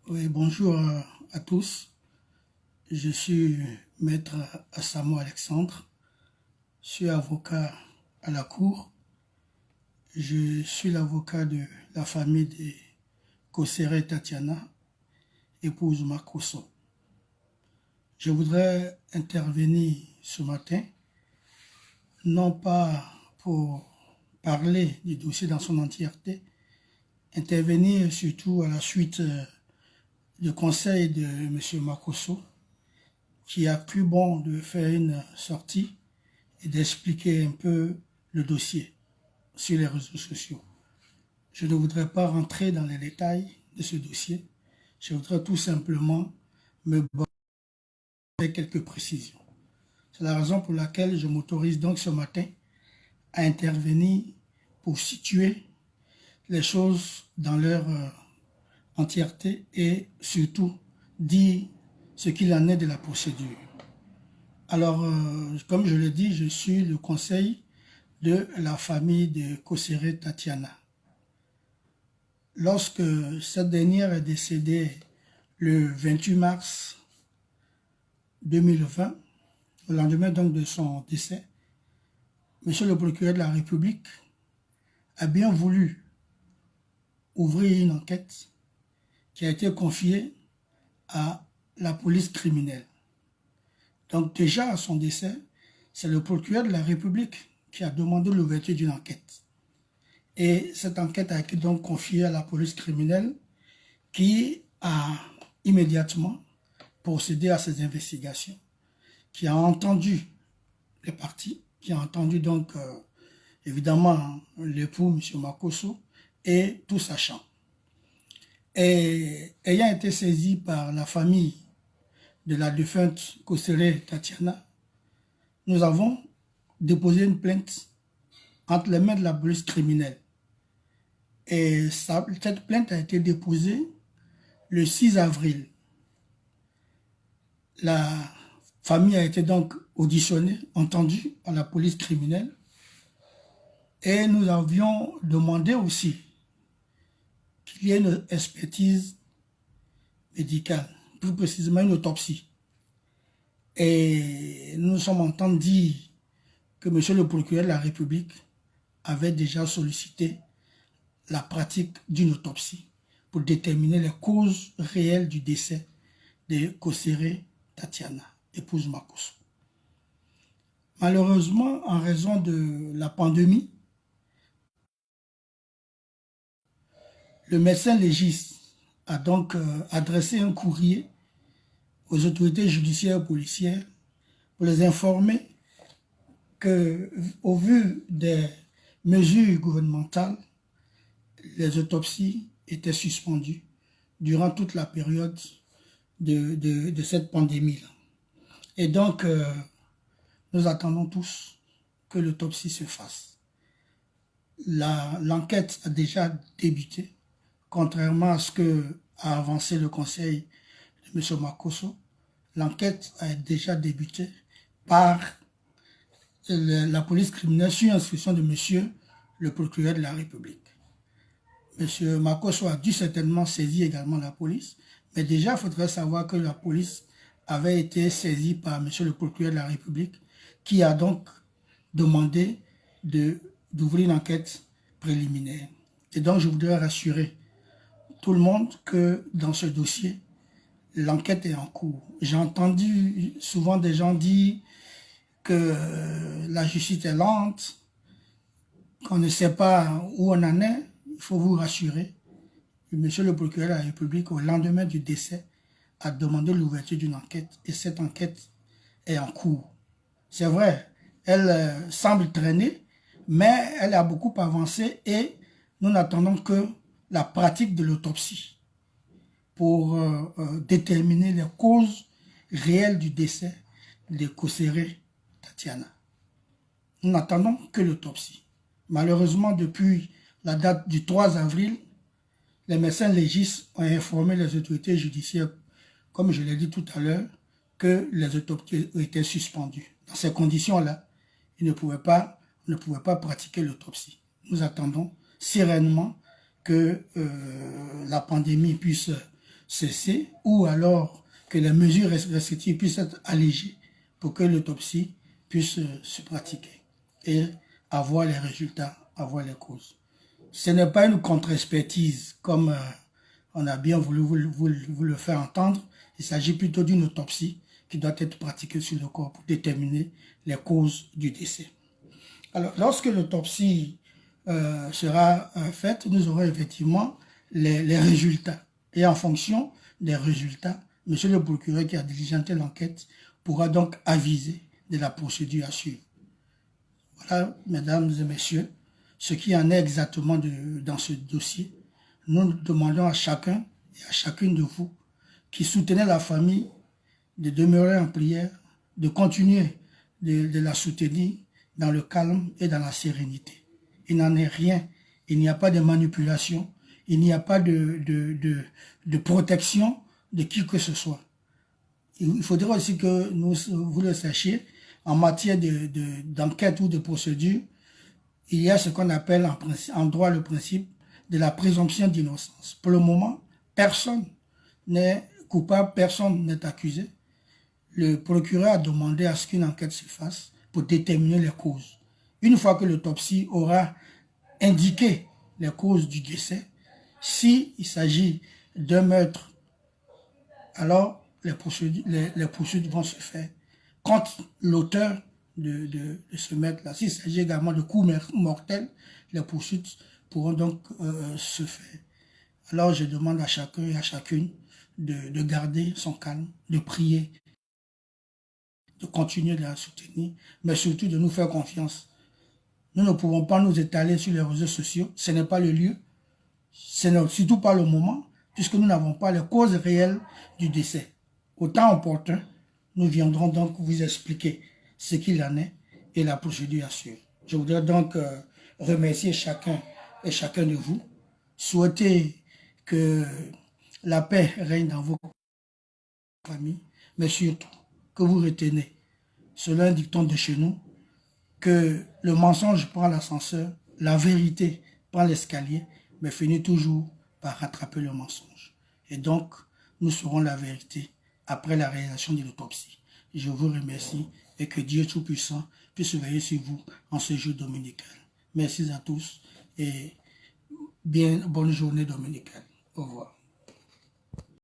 Oui, bonjour à tous. Je suis maître Assamo Alexandre. Je suis avocat à la cour. Je suis l'avocat de la famille de Kosere Tatiana, épouse Makoso. Je voudrais intervenir ce matin, non pas pour parler du dossier dans son entièreté, intervenir surtout à la suite du conseil de M. Makoso, qui a cru bon de faire une sortie et d'expliquer un peu le dossier sur les réseaux sociaux. Je ne voudrais pas rentrer dans les détails de ce dossier. Je voudrais tout simplement me baser avec quelques précisions. C'est la raison pour laquelle je m'autorise donc ce matin à intervenir pour situer les choses dans leur entièreté et surtout dire ce qu'il en est de la procédure. Alors, comme je l'ai dit, je suis le conseil de la famille de Kosere Tatiana. Lorsque cette dernière est décédée le 28 mars 2020, au lendemain donc de son décès, Monsieur le procureur de la République a bien voulu ouvrir une enquête qui a été confiée à la police criminelle. Donc déjà à son décès, c'est le procureur de la République qui a demandé l'ouverture d'une enquête. Et cette enquête a été donc confiée à la police criminelle qui a immédiatement procédé à ces investigations, qui a entendu les parties, qui a entendu donc évidemment l'époux, M. Makoso, et tout sachant. Et ayant été saisi par la famille de la défunte Kosere Tatiana, nous avons déposé une plainte entre les mains de la police criminelle. Et cette plainte a été déposée le 6 avril. La famille a été donc auditionnée, entendue par la police criminelle. Et nous avions demandé aussi qu'il y ait une expertise médicale, plus précisément une autopsie. Et nous sommes entendus dire que M. le procureur de la République avait déjà sollicité la pratique d'une autopsie pour déterminer les causes réelles du décès de Kosere Tatiana, épouse Makoso. Malheureusement, en raison de la pandémie, le médecin légiste a donc adressé un courrier aux autorités judiciaires et policières pour les informer qu'au vu des mesures gouvernementales, les autopsies étaient suspendues durant toute la période de cette pandémie-là. Et donc, nous attendons tous que l'autopsie se fasse. L'enquête a déjà débuté, contrairement à ce que a avancé le conseil de M. Makoso. L'enquête a déjà débuté par la police criminelle sur instruction de M. le procureur de la République. M. Makoso a dû certainement saisir également la police, mais déjà il faudrait savoir que la police avait été saisie par M. le procureur de la République, qui a donc demandé d'ouvrir une enquête préliminaire. Et donc je voudrais rassurer tout le monde que dans ce dossier, l'enquête est en cours. J'ai entendu souvent des gens dire que la justice est lente, qu'on ne sait pas où on en est. Il faut vous rassurer. Monsieur le procureur de la République, au lendemain du décès, a demandé l'ouverture d'une enquête et cette enquête est en cours. C'est vrai, elle semble traîner, mais elle a beaucoup avancé et nous n'attendons que la pratique de l'autopsie pour déterminer les causes réelles du décès de Kosere Tatiana. Nous n'attendons que l'autopsie. Malheureusement, depuis la date du 3 avril, les médecins légistes ont informé les autorités judiciaires, comme je l'ai dit tout à l'heure, que les autopsies étaient suspendues. Dans ces conditions-là, ils ne pouvaient pas pratiquer l'autopsie. Nous attendons sereinement que la pandémie puisse cesser ou alors que les mesures restrictives puissent être allégées pour que l'autopsie puisse se pratiquer et avoir les résultats, avoir les causes. Ce n'est pas une contre-expertise comme on a bien voulu vous le faire entendre. Il s'agit plutôt d'une autopsie qui doit être pratiquée sur le corps pour déterminer les causes du décès. Alors, lorsque l'autopsie sera faite, nous aurons effectivement les résultats. Et en fonction des résultats, monsieur le procureur qui a diligenté l'enquête pourra donc aviser de la procédure à suivre. Voilà, mesdames et messieurs, ce qui en est exactement dans ce dossier. Nous demandons à chacun et à chacune de vous qui soutenez la famille de demeurer en prière, de continuer de la soutenir dans le calme et dans la sérénité. Il n'en est rien, il n'y a pas de manipulation, il n'y a pas de protection de qui que ce soit. Il faudrait aussi que vous le sachiez, en matière d'enquête ou de procédure, il y a ce qu'on appelle en droit le principe de la présomption d'innocence. Pour le moment, personne n'est coupable, personne n'est accusé. Le procureur a demandé à ce qu'une enquête se fasse pour déterminer les causes. Une fois que l'autopsie aura indiqué les causes du décès, s'il s'agit d'un meurtre, alors les poursuites vont se faire contre l'auteur de ce meurtre-là. S'il s'agit également de coups mortels, les poursuites pourront donc se faire. Alors je demande à chacun et à chacune de garder son calme, de prier, de continuer de la soutenir, mais surtout de nous faire confiance. Nous ne pouvons pas nous étaler sur les réseaux sociaux, ce n'est pas le lieu, ce n'est surtout pas le moment, puisque nous n'avons pas les causes réelles du décès. Au temps opportun, nous viendrons donc vous expliquer ce qu'il en est et la procédure à suivre. Je voudrais donc remercier chacun et chacun de vous, souhaiter que la paix règne dans vos familles, mais surtout que vous retenez, selon un dicton de chez nous, que le mensonge prend l'ascenseur, la vérité prend l'escalier, mais finit toujours par rattraper le mensonge. Et donc, nous saurons la vérité après la réalisation de l'autopsie. Je vous remercie et que Dieu Tout-Puissant puisse veiller sur vous en ce jour dominical. Merci à tous et bonne journée dominicale. Au revoir.